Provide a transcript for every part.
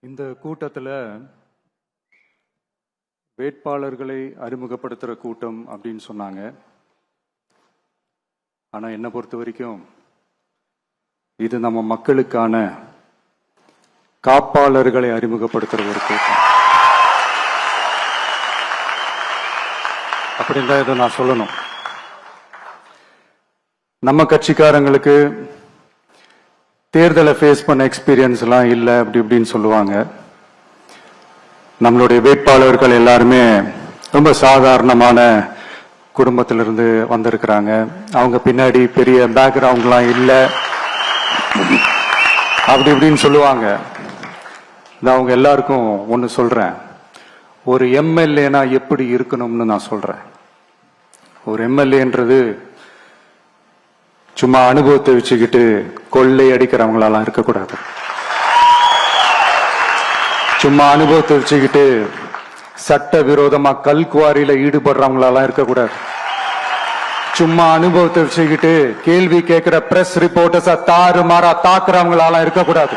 இந்த கூட்டத்தில் வேட்பாளர்களை அறிமுகப்படுத்துகிற கூட்டம் அப்படின்னு சொன்னாங்க. ஆனால் என்னை பொறுத்த வரைக்கும் இது நம்ம மக்களுக்கான காப்பாளர்களை அறிமுகப்படுத்துகிற ஒரு கூட்டம் அப்படின்னு தான் இதை நான் சொல்லணும். நம்ம கட்சிக்காரங்களுக்கு தேர்தலை ஃபேஸ் பண்ண எக்ஸ்பீரியன்ஸ் எல்லாம் இல்லை அப்படி இப்படின்னு சொல்லுவாங்க. நம்மளுடைய வேட்பாளர்கள் எல்லாருமே ரொம்ப சாதாரணமான குடும்பத்திலிருந்து வந்திருக்கிறாங்க. அவங்க பின்னாடி பெரிய பேக்ரவுண்ட்லாம் இல்லை அப்படி இப்படின்னு சொல்லுவாங்க. நான் அவங்க எல்லாருக்கும் ஒன்று சொல்றேன், ஒரு எம்எல்ஏனா எப்படி இருக்கணும்னு நான் சொல்றேன். ஒரு எம்எல்ஏன்றது சும்மா அனுபவத்தை வச்சுக்கிட்டு கொள்ளை அடிக்கிறவங்களாலாம் இருக்கக்கூடாது. சும்மா அனுபவத்தை வச்சுக்கிட்டு சட்ட விரோதமா கல்குவாரியில ஈடுபடுறவங்களாலாம் இருக்கக்கூடாது. சும்மா அனுபவத்தை வச்சுக்கிட்டு கேள்வி கேட்கிற பிரஸ் ரிப்போர்ட்டர்ஸா தாறுமாறா தாக்குறவங்களாலாம் இருக்கக்கூடாது.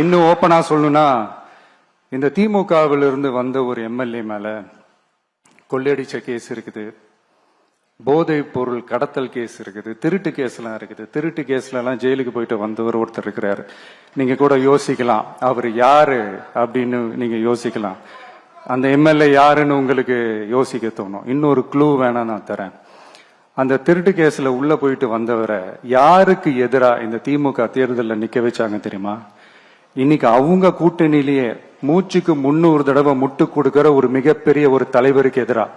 இன்னும் ஓப்பனா சொல்லணும்னா, இந்த திமுகவில் இருந்து வந்த ஒரு எம்எல்ஏ மேல கொள்ளையடிச்ச கேஸ் இருக்குது, போதைப் பொருள் கடத்தல் கேஸ் இருக்குது, திருட்டு கேஸ்லாம் இருக்குது. திருட்டு கேஸ்ல எல்லாம் ஜெயிலுக்கு போயிட்டு வந்தவர் ஒருத்தர் இருக்கிறாரு. நீங்க கூட யோசிக்கலாம் அவர் யாரு அப்படின்னு நீங்க யோசிக்கலாம். அந்த எம்எல்ஏ யாருன்னு உங்களுக்கு யோசிக்க தோணும். இன்னொரு க்ளூ வேணா நான் தரேன். அந்த திருட்டு கேஸ்ல உள்ள போயிட்டு வந்தவரை யாருக்கு எதிரா இந்த திமுக தேர்தலில் நிக்க வச்சாங்க தெரியுமா? இன்னைக்கு அவங்க கூட்டணியிலேயே மூச்சுக்கு 300 தடவை முட்டு கொடுக்கிற ஒரு மிகப்பெரிய ஒரு தலைவருக்கு எதிரா.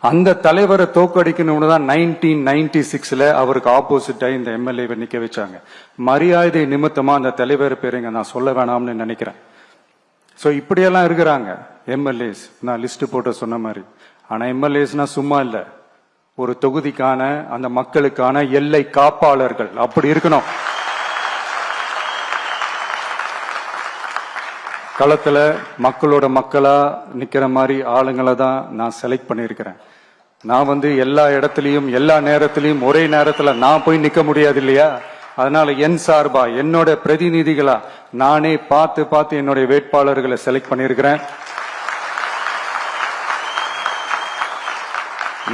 அந்த தலைவரை தோக்கடிக்கணும்னு தான் 1996 அவருக்கு ஆப்போசிட்டா இந்த எம்எல்ஏவை நிக்க வச்சாங்க. மரியாதை நிமித்தமா அந்த தலைவர் பேருங்க நான் சொல்ல வேணாம்னு நினைக்கிறேன். சோ இப்படியெல்லாம் இருக்கிறாங்க எம்எல்ஏஸ், நான் லிஸ்ட் போட்டு சொன்ன மாதிரி. ஆனா எம்எல்ஏஸ்னா சும்மா இல்ல, ஒரு தொகுதிக்கான அந்த மக்களுக்கான எல்லை காப்பாளர்கள் அப்படி இருக்கணும். களத்துல மக்களோட மக்களா நிக்கிற மாதிரி ஆளுங்களை தான் நான் செலக்ட் பண்ணியிருக்கிறேன். நான் எல்லா இடத்துலயும் எல்லா நேரத்திலையும் ஒரே நேரத்துல நான் போய் நிக்க முடியாது இல்லையா? அதனால என் சார்பா என்னோட பிரதிநிதிகளா நானே பார்த்து என்னுடைய வேட்பாளர்களை செலக்ட் பண்ணியிருக்கிறேன்.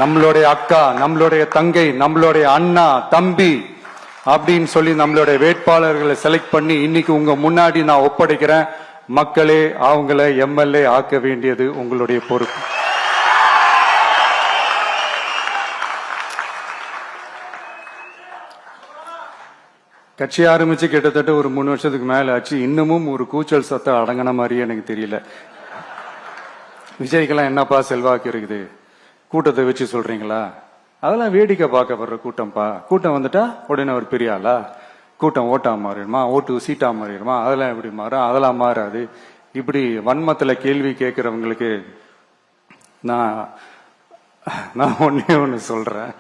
நம்மளுடைய அக்கா, நம்மளுடைய தங்கை, நம்மளுடைய அண்ணா, தம்பி அப்படின்னு சொல்லி நம்மளுடைய வேட்பாளர்களை செலக்ட் பண்ணி இன்னைக்கு உங்க முன்னாடி நான் ஒப்படைக்கிறேன். மக்களே, அவங்கள எம்எல்ஏ ஆக்க வேண்டியது உங்களுடைய பொறுப்பு. கட்சி ஆரம்பிச்சு கிட்டத்தட்ட ஒரு 3 வருஷத்துக்கு மேல ஆச்சு. இன்னமும் ஒரு கூச்சல் சத்தம் அடங்கின மாதிரியே எனக்கு தெரியல. விஜய்க்கெல்லாம் என்னப்பா செல்வாக்கு இருக்குது, கூட்டத்தை வச்சு சொல்றீங்களா? அதெல்லாம் வேடிக்கை பார்க்க வர்ற கூட்டம்ப்பா. கூட்டம் வந்துட்டா உடனே ஒரு பெரிய ஆளா? கூட்டம் ஓட்டா மாறிடுமா, ஓட்டு சீட்டா மாறிடுமா? அதெல்லாம் எப்படி மாறும்? அதெல்லாம் மாறாது. இப்படி வன்மத்துல கேள்வி கேட்கிறவங்களுக்கு நான் ஒன்னே ஒன்னு சொல்றேன்.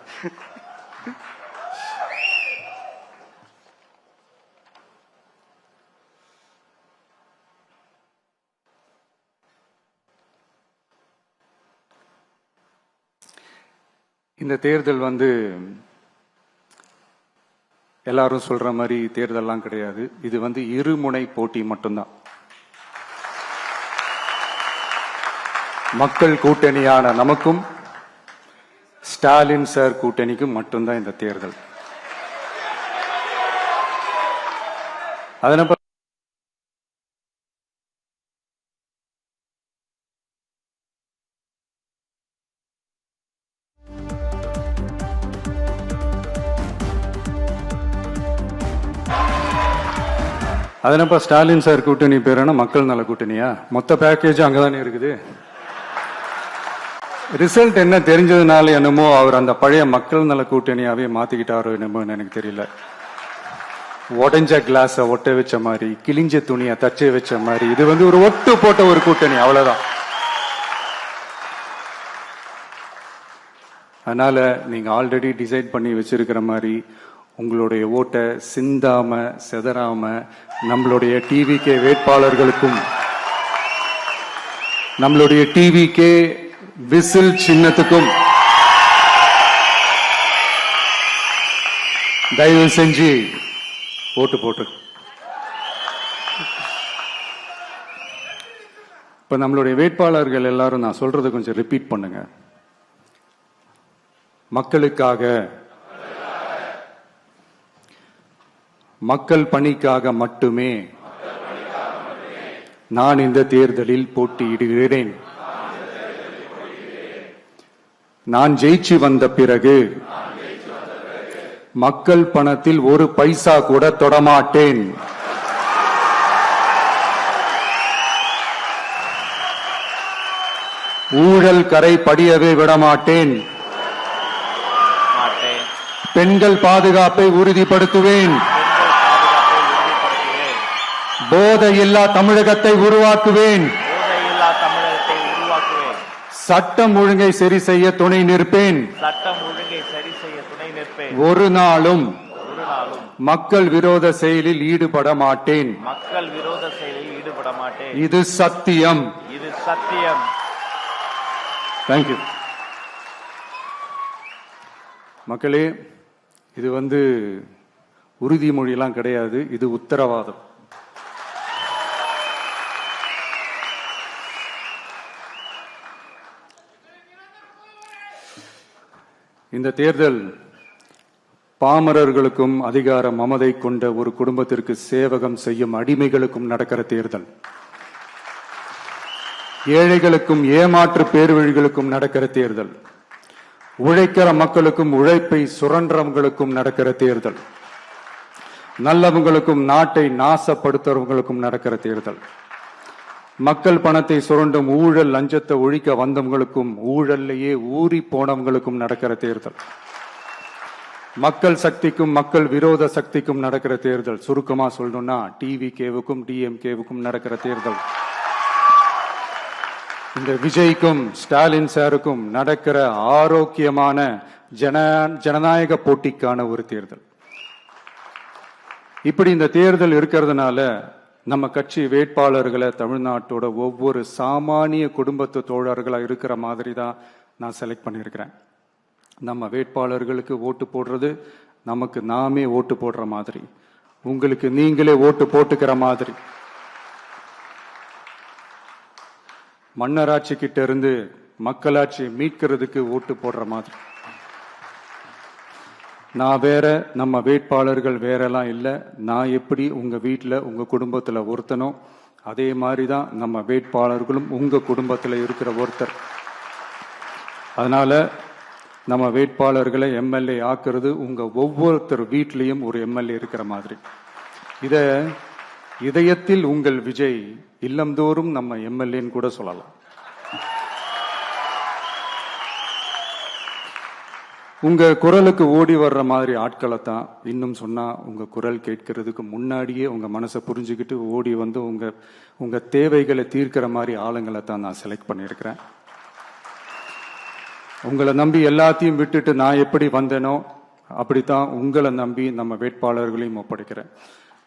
இந்த தேர்தல் எல்லாரும் சொல்ற மாதிரி தேர்தல்லாம் கிடையாது. இது இருமுனை போட்டி மட்டும்தான். மக்கள் கூட்டணியான நமக்கும் ஸ்டாலின் சார் கூட்டணிக்கும் மட்டும்தான் இந்த தேர்தல். அதனால அதனப்ப ஸ்டாலின் சார் கூட்டணி பேருனா மக்கள் நல கூட்டணியா? மொத்த பேக்கேஜ் அங்கதானே இருக்குது. ரிசல்ட் என்ன தெரிஞ்சதுனால என்னமோ அவர் அந்த பழைய மக்கள் நல கூட்டணியாவே மாத்திக்கிட்டாரோ என்னமோ எனக்கு தெரியல. உடஞ்ச கிளாஸ ஒட்ட வச்ச மாதிரி, கிழிஞ்ச துணியை தச்சை வச்ச மாதிரி, இது ஒரு ஒட்டு போட்ட ஒரு கூட்டணி, அவ்வளவுதான். அதனால நீங்க ஆல்ரெடி டிசைட் பண்ணி வச்சிருக்கிற மாதிரி உங்களுடைய ஓட்டை சிந்தாம செதறாம நம்மளுடைய டிவிகே வேட்பாளர்களுக்கும் நம்மளுடைய டிவிகே விசில் சின்னத்துக்கும் தயவு செஞ்சு ஓட்டு போட்டு இப்ப நம்மளுடைய வேட்பாளர்கள் எல்லாரும் நான் சொல்றதை கொஞ்சம் ரிப்பீட் பண்ணுங்க. மக்களுக்காக, மக்கள் பணிக்காக மட்டுமே நான் இந்த தேர்தலில் போட்டியிடுகிறேன். நான் ஜெயிச்சு வந்த பிறகு மக்கள் பணத்தில் ஒரு பைசா கூட தொடமாட்டேன். ஊழல் கரை படியவே விடமாட்டேன். பெண்கள் பாதுகாப்பை உறுதிப்படுத்துவேன். போதையில்லா தமிழகத்தை உருவாக்குவேன். சட்டம் ஒழுங்கை சரி செய்ய துணை நிற்பேன். ஒரு நாளும் மக்கள் விரோத செயலில் ஈடுபட மாட்டேன். இது சத்தியம். தேங்க்யூ. மக்களே, இது உறுதிமொழியெல்லாம் கிடையாது, இது உத்தரவாதம். இந்த தேர்தல் பாமரர்களுக்கும் அதிகார மமதை கொண்ட ஒரு குடும்பத்திற்கு சேவகம் செய்யும் அடிமைகளுக்கும் நடக்கிற தேர்தல். ஏழைகளுக்கும் ஏமாற்று பேர்வழிகளுக்கும் நடக்கிற தேர்தல். உழைக்கிற மக்களுக்கும் உழைப்பை சுரண்டவங்களுக்கும் நடக்கிற தேர்தல். நல்லவங்களுக்கும் நாட்டை நாசப்படுத்துறவங்களுக்கும் நடக்கிற தேர்தல். மக்கள் பணத்தை சுரண்டும் ஊழல் லஞ்சத்தை ஒழிக்க வந்தவங்களுக்கும் ஊழல்லையே ஊறி போனவங்களுக்கும் நடக்கிற தேர்தல். மக்கள் சக்திக்கும் மக்கள் விரோத சக்திக்கும் நடக்கிற தேர்தல். சுருக்கமா சொல்லணும்னா டிவிகேவுக்கும் டிஎம்கேவுக்கும் நடக்கிற தேர்தல். இந்த விஜய்க்கும் ஸ்டாலின் சாருக்கும் நடக்கிற ஆரோக்கியமான ஜனநாயக போட்டிக்கான ஒரு தேர்தல். இப்படி இந்த தேர்தல் இருக்கிறதுனால நம்ம கட்சி வேட்பாளர்களை தமிழ்நாட்டோட ஒவ்வொரு சாமானிய குடும்பத்து தோழர்களா இருக்கிற மாதிரி தான் நான் செலக்ட் பண்ணியிருக்கிறேன். நம்ம வேட்பாளர்களுக்கு ஓட்டு போடுறது நமக்கு நாமே ஓட்டு போடுற மாதிரி, உங்களுக்கு நீங்களே ஓட்டு போட்டுக்கிற மாதிரி. மன்னராட்சி கிட்ட இருந்து மக்களாட்சி மீட்கிறதுக்கு ஓட்டு போடுற மாதிரி. நான் வேற, நம்ம வேட்பாளர்கள் வேறெல்லாம் இல்லை. நான் எப்படி உங்க வீட்டில் உங்க குடும்பத்தில் ஒருத்தனோ அதே மாதிரி தான் நம்ம வேட்பாளர்களும் உங்க குடும்பத்தில் இருக்கிற ஒருத்தர். அதனால நம்ம வேட்பாளர்களை எம்எல்ஏ ஆக்குறது உங்க ஒவ்வொருத்தர் வீட்லையும் ஒரு எம்எல்ஏ இருக்கிற மாதிரி. இத இதயத்தில் உங்கள் விஜய் இல்லந்தோறும் நம்ம எம்எல்ஏன்னு கூட சொல்லலாம். உங்க குரலுக்கு ஓடி வர்ற மாதிரி ஆட்களை தான், இன்னும் சொன்னா உங்க குரல் கேட்கறதுக்கு முன்னாடியே உங்க மனசை புரிஞ்சுக்கிட்டு ஓடி வந்து உங்க தேவைகளை தீர்க்கிற மாதிரி ஆளுங்களை தான் நான் செலக்ட் பண்ணியிருக்கிறேன். உங்களை நம்பி எல்லாத்தையும் விட்டுட்டு நான் எப்படி வந்தேனோ அப்படித்தான் உங்களை நம்பி நம்ம வேட்பாளர்களையும் ஒப்படைக்கிறேன்.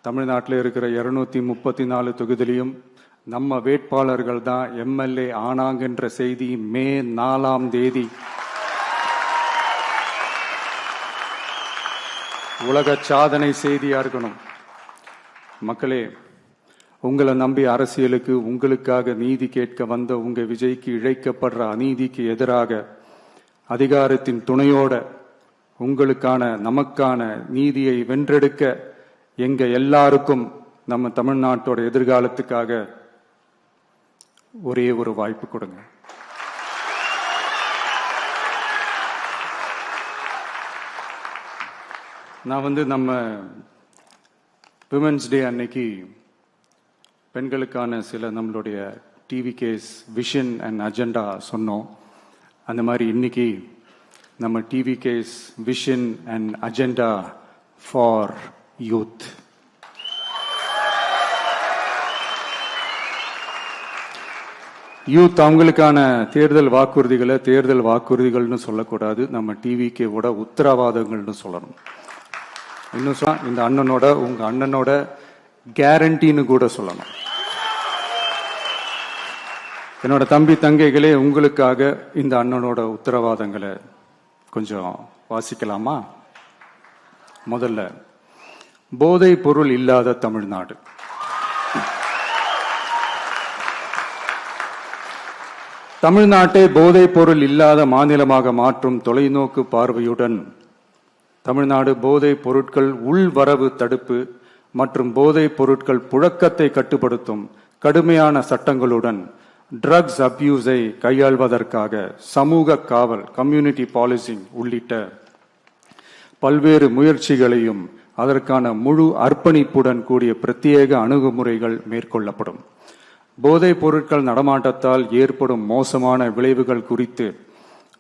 தமிழ்நாட்டில் இருக்கிற 234 தொகுதியிலையும் நம்ம வேட்பாளர்கள் தான் எம்எல்ஏ ஆனாங்கன்ற செய்தி மே 4ஆம் தேதி உலக சாதனை செய்தியா இருக்கணும். மக்களே, உங்களை நம்பி அரசியலுக்கு உங்களுக்காக நீதி கேட்க வந்த உங்க விஜய்க்கு இழைக்கப்படுற அநீதிக்கு எதிராக அதிகாரத்தின் துணையோட உங்களுக்கான நமக்கான நீதியை வென்றெடுக்க எங்க எல்லாருக்கும் நம்ம தமிழ்நாட்டோட எதிர்காலத்துக்காக ஒரே ஒரு வாய்ப்பு கொடுங்க. நான் நம்ம விமென்ஸ் டே அன்னைக்கு பெண்களுக்கான சில நம்மளுடைய டிவிகேஸ் விஷன் அண்ட் அஜெண்டா சொன்னோம். அந்த மாதிரி இன்னைக்கு நம்ம TVK's vision and agenda for youth. Youth அவங்களுக்கான தேர்தல் வாக்குறுதிகள்னு சொல்லக்கூடாது, நம்ம டிவிகேவோட உத்தரவாதங்கள்னு சொல்லணும். இன்னும் சொன்னா இந்த அண்ணனோட உங்க அண்ணனோட கேரண்டின்னு கூட சொல்லணும். என்னோட தம்பி தங்கைகளே, உங்களுக்காக இந்த அண்ணனோட உத்தரவாதங்களை கொஞ்சம் வாசிக்கலாமா? முதல்ல, போதைப் பொருள் இல்லாத தமிழ்நாடு. தமிழ்நாட்டை போதைப் பொருள் இல்லாத மாநிலமாக மாற்றும் தொலைநோக்கு பார்வையுடன் தமிழ்நாடு போதைப் பொருட்கள் உள்வரவு தடுப்பு மற்றும் போதைப் பொருட்கள் புழக்கத்தை கட்டுப்படுத்தும் கடுமையான சட்டங்களுடன் ட்ரக்ஸ் அபியூஸை கையாள்வதற்காக சமூக காவல் கம்யூனிட்டி பாலிசிங் உள்ளிட்ட பல்வேறு முயற்சிகளையும் அதற்கான முழு அர்ப்பணிப்புடன் கூடிய பிரத்யேக அணுகுமுறைகள் மேற்கொள்ளப்படும். போதைப் பொருட்கள் நடமாட்டத்தால் ஏற்படும் மோசமான விளைவுகள் குறித்து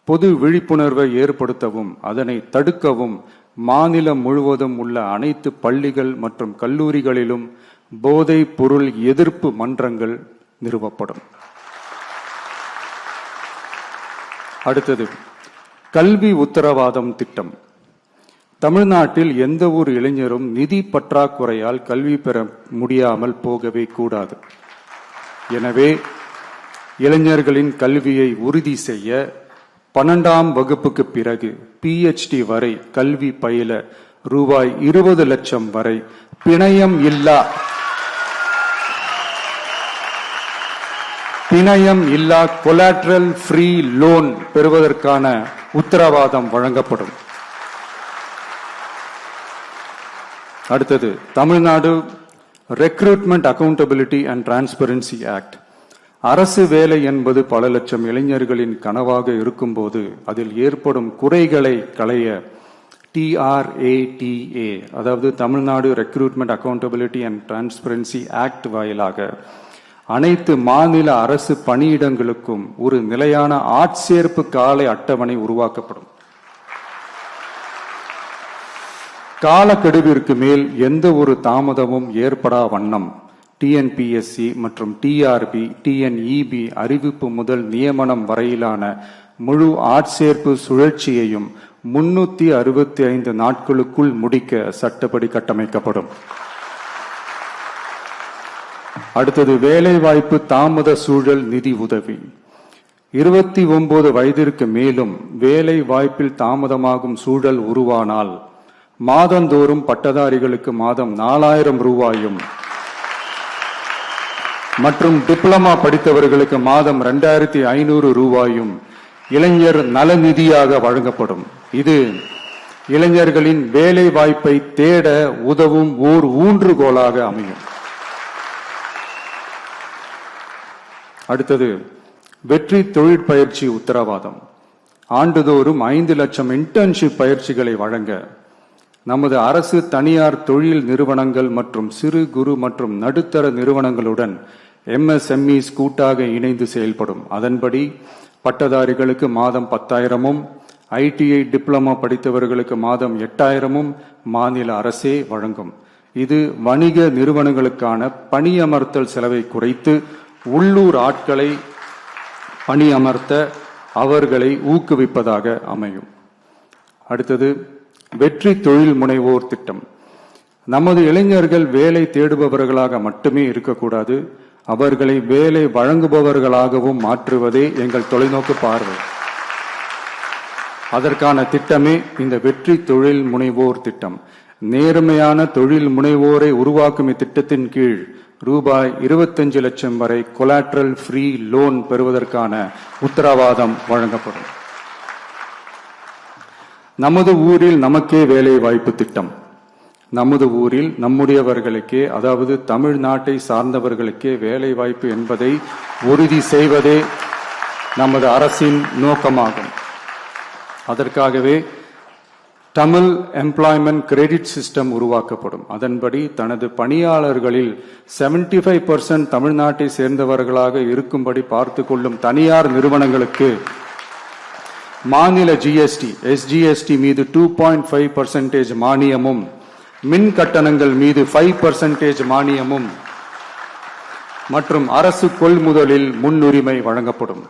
பொது விழிப்புணர்வை ஏற்படுத்தவும் அதனை தடுக்கவும் மாநிலம் முழுவதும் உள்ள அனைத்து பள்ளிகள் மற்றும் கல்லூரிகளிலும் போதைப் பொருள் எதிர்ப்பு மன்றங்கள் நிறுவப்படும். அடுத்தது கல்வி உத்தரவாதம் திட்டம். தமிழ்நாட்டில் எந்த ஒரு இளைஞரும் நிதி பற்றாக்குறையால் கல்வி பெற முடியாமல் போகவே கூடாது. எனவே இளைஞர்களின் கல்வியை உறுதி செய்ய 12ஆம் வகுப்புக்கு பிறகு PhD வரை கல்வி பயில ரூபாய் 20 லட்சம் வரை பிணையம் இல்லா கொலாட்ரல் ஃப்ரீ லோன் பெறுவதற்கான உத்தரவாதம் வழங்கப்படும். அடுத்தது Tamil Nadu recruitment accountability and transparency act. அரசு வேலை என்பது பல லட்சம் இளைஞர்களின் கனவாக இருக்கும்போது அதில் ஏற்படும் குறைகளை களைய TRATA அதாவது Tamil Nadu recruitment accountability and transparency act வாயிலாக அனைத்து மாநில அரசு பணியிடங்களுக்கும் ஒரு நிலையான ஆட்சேர்ப்பு கால அட்டவணை உருவாக்கப்படும். காலக்கெடுவிற்கு மேல் எந்த ஒரு தாமதமும் ஏற்படா வண்ணம் TNPSC மற்றும் TRB, TNEB அறிவிப்பு முதல் நியமனம் வரையிலான முழு ஆட்சேர்ப்பு சுழற்சியையும் 365 நாட்களுக்குள் முடிக்க சட்டப்படி கட்டமைக்கப்படும். அடுத்தது வேலைவாய்ப்பு தாமத சூழல் நிதி உதவி. 29 வயதிற்கு மேலும் வேலை வாய்ப்பில் தாமதமாகும் சூழல் உருவானால் மாதந்தோறும் பட்டதாரிகளுக்கு மாதம் 4000 ரூபாயும் மற்றும் டிப்ளமா படித்தவர்களுக்கு மாதம் 2500 ரூபாயும் இளைஞர் நலநிதியாக வழங்கப்படும். இது இளைஞர்களின் வேலை வாய்ப்பை தேட உதவும் ஓர் ஊன்றுகோலாக அமையும். அடுத்தது வெற்றி தொழிற்பயிற்சி உத்தரவாதம். ஆண்டுதோறும் 5 லட்சம் இன்டர்ன்ஷிப் பயிற்சிகளை வழங்க நமது அரசு தனியார் தொழில் நிறுவனங்கள் மற்றும் சிறு குறு மற்றும் நடுத்தர நிறுவனங்களுடன் MSMEs கூட்டாக இணைந்து செயல்படும். அதன்படி பட்டதாரிகளுக்கு மாதம் 10,000-உம் ITI டிப்ளமா படித்தவர்களுக்கு மாதம் 8,000-உம் மாநில அரசே வழங்கும். இது வணிக நிறுவனங்களுக்கான பணியமர்த்தல் செலவை குறைத்து உள்ளூர் ஆட்களை பணியமர்த்த அவர்களை ஊக்குவிப்பதாக அமையும். அடுத்தது வெற்றி தொழில் முனைவோர் திட்டம். நமது இளைஞர்கள் வேலை தேடுபவர்களாக மட்டுமே இருக்கக்கூடாது, அவர்களை வேலை வழங்குபவர்களாகவும் மாற்றுவதே எங்கள் தொலைநோக்கு பார்வை. அதற்கான திட்டமே இந்த வெற்றி தொழில் முனைவோர் திட்டம். நேர்மையான தொழில் முனைவோரை உருவாக்கும் இத்திட்டத்தின் கீழ் ரூபாய் 25 லட்சம் வரை கொலாட்ரல் ஃப்ரீ லோன் பெறுவதற்கான உத்தரவாதம் வழங்கப்படும். நமது ஊரில் நமக்கே வேலை வாய்ப்பு திட்டம். நமது ஊரில் நம்முடையவர்களுக்கே, அதாவது தமிழ்நாட்டை சார்ந்தவர்களுக்கே வேலை வாய்ப்பு என்பதை உறுதி செய்வதே நமது அரசின் நோக்கமாகும். அதற்காகவே தமிழ் எம்ப்ளாய்மெண்ட் கிரெடிட் சிஸ்டம் உருவாக்கப்படும். அதன்படி தனது பணியாளர்களில் 75% தமிழ்நாட்டை சேர்ந்தவர்களாக இருக்கும்படி பார்த்து கொள்ளும் தனியார் நிறுவனங்களுக்கு மாநில GST, SGST மீது 2.5% மானியமும், மின் கட்டணங்கள் மீது 5% மானியமும் மற்றும் அரசு கொள்முதலில் முன்னுரிமை வழங்கப்படும்.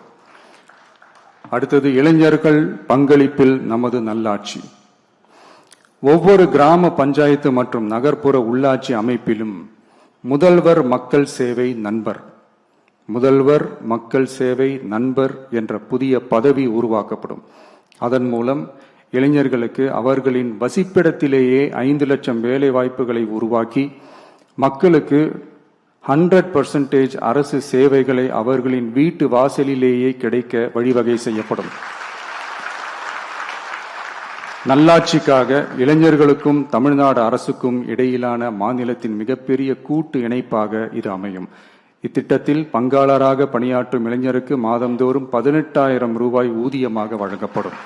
அடுத்தது இளைஞர்கள் பங்களிப்பில் நமது நல்லாட்சி. ஒவ்வொரு கிராம பஞ்சாயத்து மற்றும் நகர்ப்புற உள்ளாட்சி அமைப்பிலும் முதல்வர் மக்கள் சேவை நண்பர், முதல்வர் மக்கள் சேவை நண்பர் என்ற புதிய பதவி உருவாக்கப்படும். அதன் மூலம் இளைஞர்களுக்கு அவர்களின் வசிப்பிடத்திலேயே 5 லட்சம் வேலை வாய்ப்புகளை உருவாக்கி மக்களுக்கு 100% அரசு சேவைகளை அவர்களின் வீட்டு வாசலிலேயே கிடைக்க வழிவகை செய்யப்படும். நல்லாட்சிக்காக இளைஞர்களுக்கும் தமிழ்நாடு அரசுக்கும் இடையிலான மாநிலத்தின் மிகப்பெரிய கூட்டு இணைப்பாக இது அமையும். இத்திட்டத்தில் பங்காளராக பணியாற்றும் இளைஞருக்கு மாதந்தோறும் 18,000 ரூபாய் ஊதியமாக வழங்கப்படும்.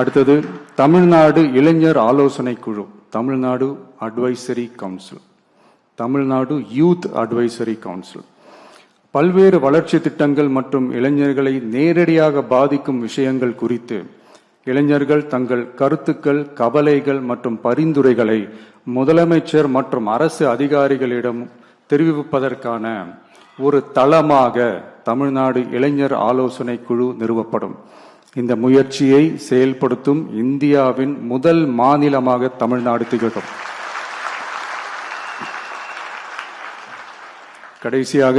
அடுத்தது தமிழ்நாடு இளைஞர் ஆலோசனை குழு, Tamil Nadu advisory council, Tamil Nadu youth advisory council பல்வேறு வளர்ச்சி திட்டங்கள் மற்றும் இளைஞர்களை நேரடியாக பாதிக்கும் விஷயங்கள் குறித்து இளைஞர்கள் தங்கள் கருத்துக்கள், கவலைகள் மற்றும் பரிந்துரைகளை முதலமைச்சர் மற்றும் அரசு அதிகாரிகளிடம் தெரிவிப்பதற்கான ஒரு தளமாக தமிழ்நாடு இளைஞர் ஆலோசனை குழு நிறுவப்படும். இந்த முயற்சியை செயல்படுத்தும் இந்தியாவின் முதல் மாநிலமாக தமிழ்நாடு திகழும். கடைசியாக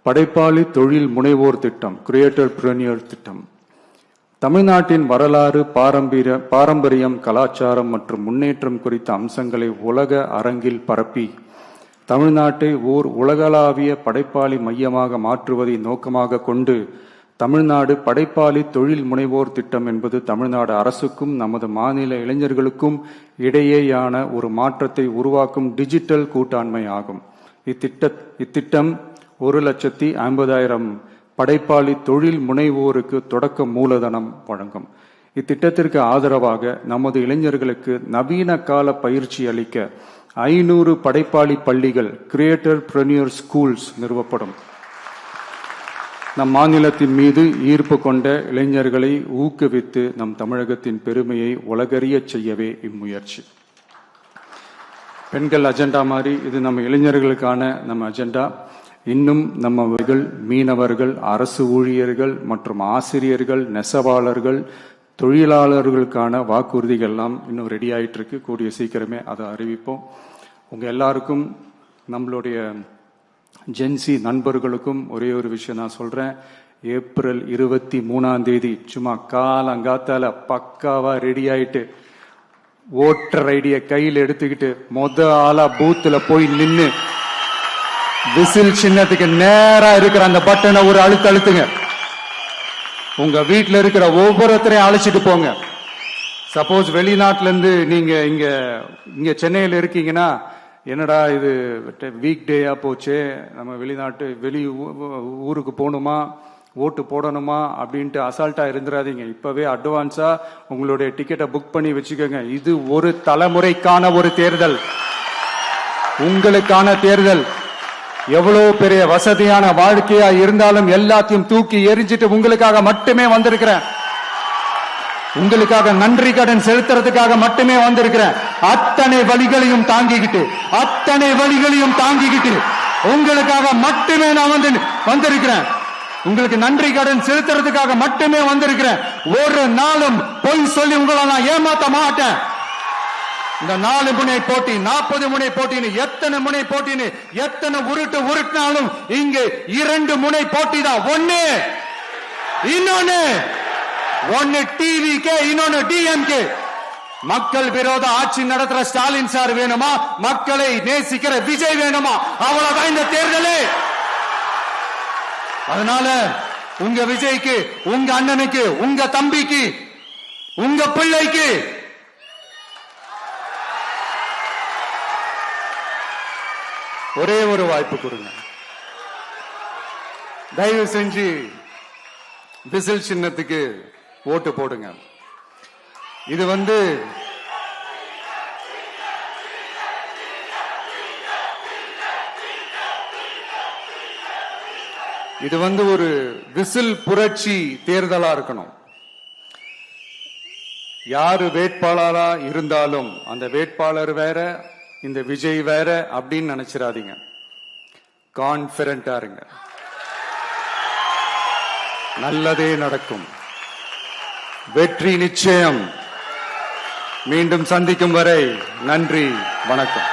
படைப்பாளி தொழில் முனைவோர் திட்டம், கிரியேட்டர் பிரனியர் திட்டம். தமிழ்நாட்டின் வரலாறு, பாரம்பரியம், கலாச்சாரம் மற்றும் முன்னேற்றம் குறித்த அம்சங்களை உலக அரங்கில் பரப்பி தமிழ்நாட்டை ஓர் உலகளாவிய படைப்பாளி மையமாக மாற்றுவதை நோக்கமாக கொண்டு தமிழ்நாடு படைப்பாளி தொழில் முனைவோர் திட்டம் என்பது தமிழ்நாடு அரசுக்கும் நமது மாநில இளைஞர்களுக்கும் இடையேயான ஒரு மாற்றத்தை உருவாக்கும் டிஜிட்டல் கூட்டாண்மை ஆகும். இத்திட்டம் 1,50,000 படைப்பாளி தொழில் முனைவோருக்கு தொடக்க மூலதனம் வழங்கும். இத்திட்டத்திற்கு ஆதரவாக நமது இளைஞர்களுக்கு நவீன கால பயிற்சி அளிக்க 500 படைப்பாளி பள்ளிகள், கிரியேட்டர் பிரனியர் ஸ்கூல்ஸ் நிறுவப்படும். நம் மாநிலத்தின் மீது ஈர்ப்பு கொண்ட இளைஞர்களை ஊக்குவித்து நம் தமிழகத்தின் பெருமையை உலகறிய செய்யவே இம்முயற்சி. பெண்கள் அஜெண்டா மாதிரி இது நம்ம இளைஞர்களுக்கான நம்ம அஜெண்டா. இன்னும் நம்மவர்கள், மீனவர்கள், அரசு ஊழியர்கள் மற்றும் ஆசிரியர்கள், நெசவாளர்கள், தொழிலாளர்களுக்கான வாக்குறுதிகள்லாம் இன்னும் ரெடி ஆயிட்டு இருக்கு. கூடிய சீக்கிரமே அதை அறிவிப்போம். உங்க எல்லாருக்கும், நம்மளுடைய ஜென்சி நண்பர்களுக்கும் ஒரே ஒரு விஷயம் நான் சொல்றேன். ஏப்ரல் 23 சும்மா காலங்காத்தால பக்காவா ரெடி ஆயிட்டு ஓட்டர் ஐடியை கையில் எடுத்துக்கிட்டு ஆளா பூத்துல போய் நின்னு விசில் சின்னத்துக்கு நேரா இருக்கிற அந்த பட்டனை ஒரு அழுத்துங்க. உங்க வீட்டுல இருக்கிற ஒவ்வொருத்தரையும் அழைச்சிட்டு போங்க. சப்போஸ் வெளிநாட்டுல இருந்து நீங்க இங்க சென்னையில இருக்கீங்கன்னா, என்னடா இது வீக் டேயா போச்சே, நம்ம வெளி ஊருக்கு போகணுமா, ஓட்டு போடணுமா அப்படின்ட்டு அசால்ட்டா இருந்துடாதீங்க. இப்பவே அட்வான்ஸா உங்களுடைய டிக்கெட்டை புக் பண்ணி வச்சுக்கோங்க. இது ஒரு தலைமுறைக்கான ஒரு தேர்தல், உங்களுக்கான தேர்தல். எவ்வளவு பெரிய வசதியான வாழ்க்கையா இருந்தாலும் எல்லாத்தையும் தூக்கி எரிஞ்சிட்டு உங்களுக்காக மட்டுமே வந்திருக்கிறேன். உங்களுக்காக நன்றி கடன் செலுத்துறதுக்காக மட்டுமே வந்திருக்கிறேன். அத்தனை வழிகளையும் தாங்கிக்கிட்டு உங்களுக்காக மட்டுமே நான் வந்திருக்கிறேன். உங்களுக்கு நன்றி கடன் செலுத்துறதுக்காக மட்டுமே வந்திருக்கிறேன். ஒரு நாளும் பொய் சொல்லி உங்களை நான் ஏமாத்த மாட்டேன். இந்த 4 முனை போட்டி, 40 முனை போட்டின்னு எத்தனை முனை போட்டின்னு எத்தனை உருட்டினாலும் இங்கு 2 முனை போட்டி தான். ஒன்னு டிவிகே, இன்னொன்னு டிஎம்கே. மக்கள் விரோத ஆட்சி நடத்துற ஸ்டாலின் சார் வேணுமா, மக்களை நேசிக்கிற விஜய் வேணுமா? அவ்வளவுதான் இந்த தேர்தலே. அதனால உங்க விஜய்க்கு, உங்க அண்ணனுக்கு, உங்க தம்பிக்கு, உங்க பிள்ளைக்கு ஒரே ஒரு வாய்ப்பு கொடுங்க. தயவு செஞ்சு விசில் சின்னத்துக்கு ஓட்டு போடுங்க. இது ஒரு விசில் புரட்சி தேர்தலா இருக்கணும். யாரு வேட்பாளரா இருந்தாலும் அந்த வேட்பாளர் வேற, இந்த விஜய் வேற அப்படின்னு நினைச்சிடாதீங்க. கான்பிடண்டா இருங்க, நல்லதே நடக்கும், வெற்றி நிச்சயம். மீண்டும் சந்திக்கும் வரை நன்றி, வணக்கம்.